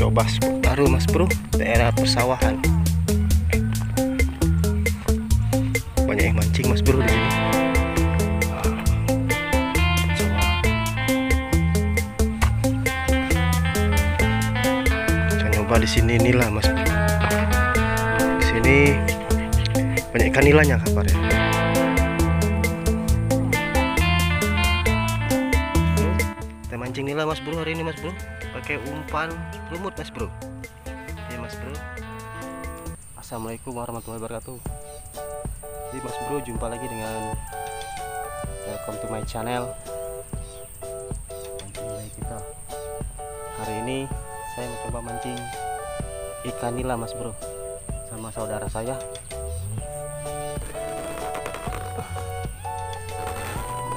coba spot baru mas bro, daerah persawahan. Banyak yang mancing mas bro di sini. Saya nyoba di sini nila mas bro. Di sini banyak ikan nilanya kabarnya. Kita mancing nila mas bro hari ini mas bro, pakai umpan lumut mas bro. Oke mas bro. Assalamualaikum warahmatullahi wabarakatuh. Jadi mas bro, jumpa lagi dengan welcome to my channel Mancing Bae Kito. Hari ini saya mencoba mancing ikan nila mas bro sama saudara saya.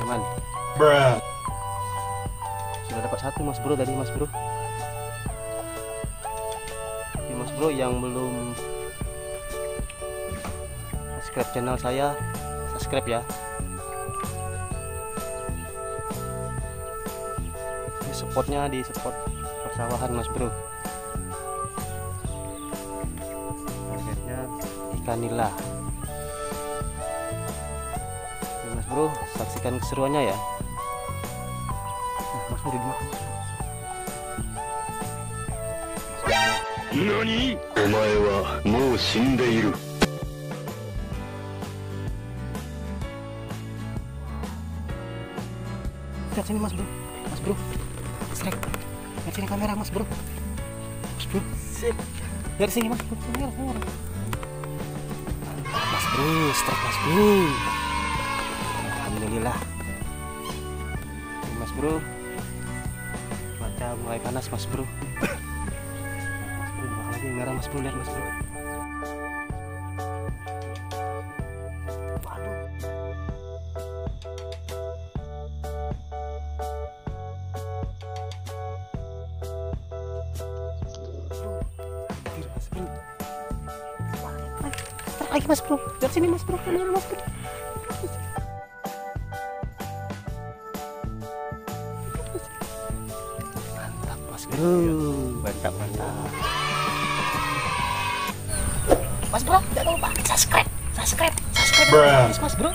Teman, sudah dapat satu mas bro tadi mas bro. Jadi mas bro yang belum subscribe channel saya, subscribe ya. Ini spotnya di spot persawahan mas bro. Targetnya ikan nila. Oke mas bro, saksikan keseruannya ya. Mas bro di bawah. Nani? Omae wa mou shindeiru. Lihat sini mas bro, strike. Lihat sini kamera mas bro, sip. Dari sini mas bro, mas bro, strike mas bro. Alhamdulillah. Ini mas bro, cuaca mulai panas mas bro. Mas bro, bakal lagi merah mas bro, lihat mas bro. Lagi mas bro, dari sini mas bro, kamera mas bro. Mantap mas bro, mantap. Mas bro, jangan lupa subscribe mas bro.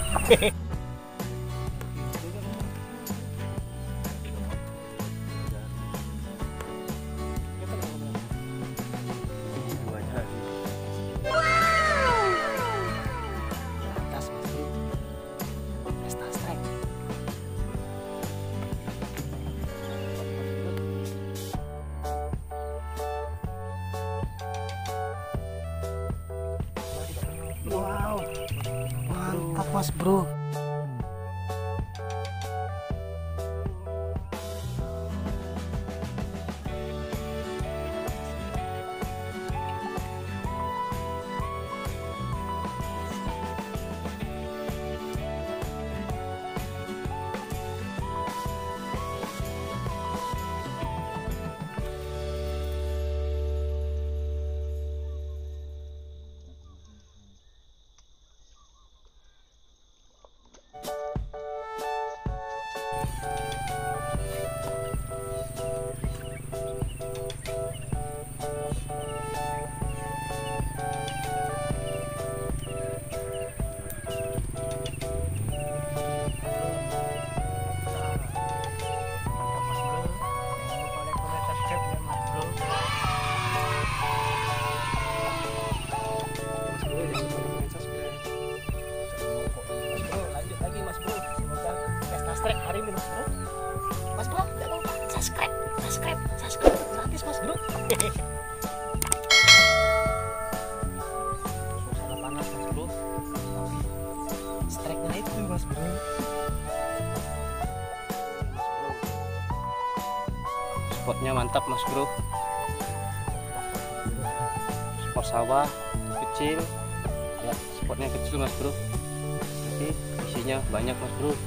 Wow, mantap mas bro. Trik hari ini mas bro. Mas bro, jangan lupa subscribe gratis mas bro. Suasana panas mas bro, strike-nya itu mas bro. Spotnya mantap mas bro. Spot sawah kecil ya, spotnya kecil mas bro, tapi isinya banyak mas bro.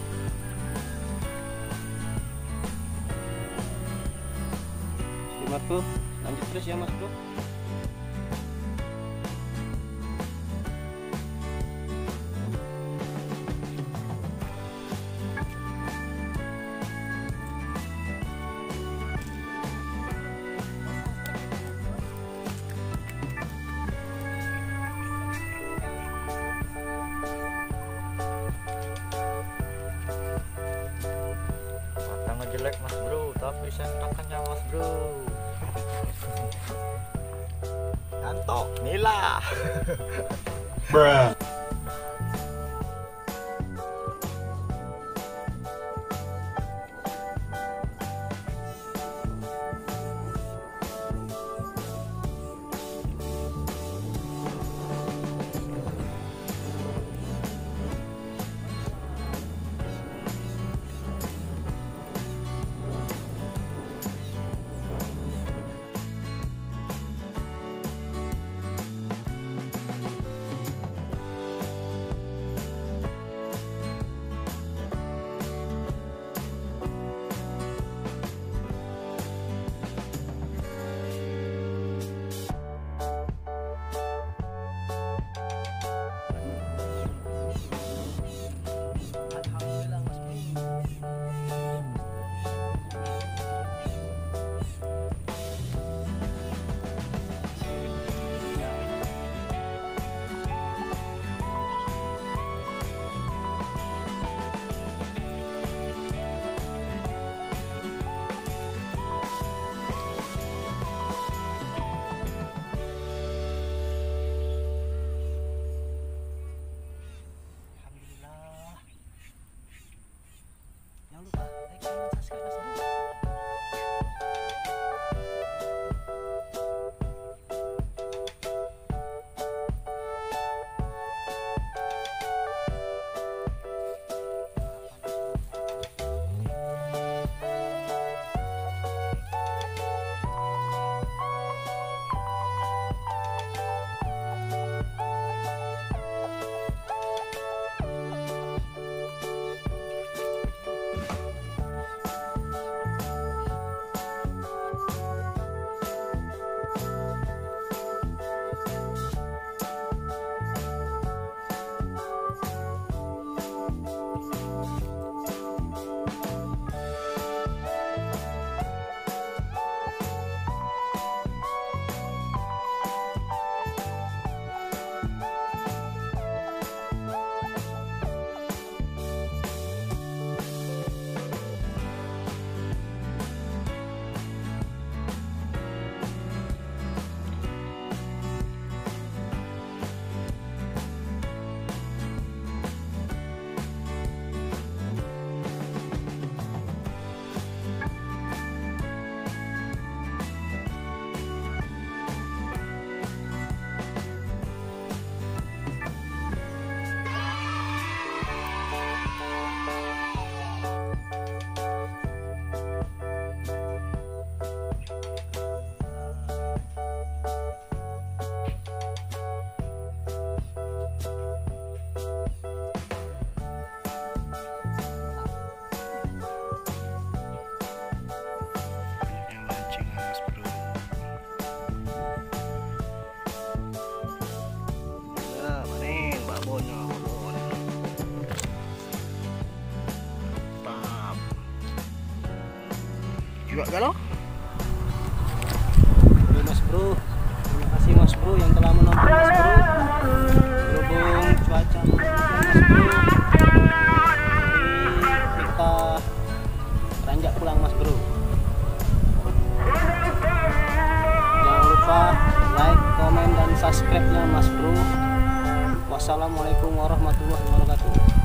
Mas bro, lanjut terus ya mas bro. jelek mas bro, tapi sentakannya mas bro. Ngantok Nila. Bruh. juga galau. Oke mas bro, terima kasih mas bro yang telah menonton mas bro. Berhubung cuaca mendukung mas bro, jadi kita beranjak pulang mas bro. Jangan lupa like, komen, dan subscribe nya mas bro. Wassalamualaikum warahmatullahi wabarakatuh.